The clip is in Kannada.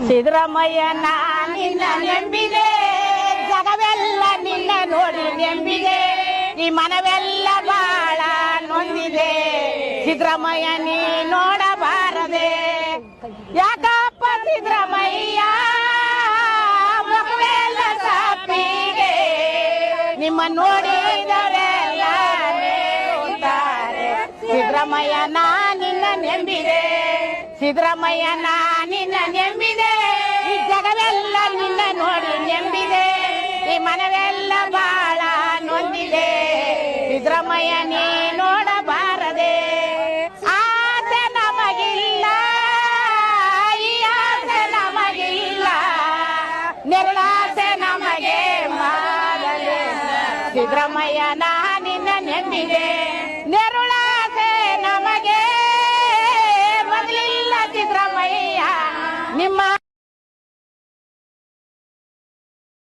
ಸಿದ್ದರಾಮಯ್ಯ ನಿನ್ನ ನೆಂಬಿದೆ, ಜಗವೆಲ್ಲ ನಿನ್ನ ನೋಡಿ ನೆಂಬಿದೆ, ಈ ಮನವೆಲ್ಲ ಬಾಳ ನೊಂದಿದೆ. ಸಿದ್ದರಾಮಯ್ಯ ನೀ ನೋಡಬಾರದೆ, ಯಾಕಪ್ಪ ಸಿದ್ದರಾಮಯ್ಯ ಮಕ್ಕಳೆಲ್ಲ ಸಾಪಿಗೆ, ನಿಮ್ಮ ನೋಡಿದವರೆಲ್ಲ ನೇರುತ್ತಾರೆ. ಸಿದ್ದರಾಮಯ್ಯ ನಿನ್ನ ನೆಂಬಿದೆ, ಸಿದ್ದರಾಮಯ್ಯ ನಿನ್ನ ನೆಂಬಿದೆ, ಈ ಜಗವೆಲ್ಲ ನಿನ್ನ ನೋಡಿ ನೆಂಬಿದೆ, ಈ ಮನವೆಲ್ಲ ಬಾಳ ನೊಂದಿದೆ. ಸಿದ್ದರಾಮಯ್ಯ ನೀ ನೋಡಬಾರದೆ, ಆಸೆ ನಮಗಿಲ್ಲ, ಈ ಆಸೆ ನಮಗಿಲ್ಲ, ನೆರಳಾಸೆ ನಮಗೆ ಮಾಡಲಿಲ್ಲ. ಸಿದ್ದರಾಮಯ್ಯ ನಿನ್ನ ನೆಂಬಿದೆ.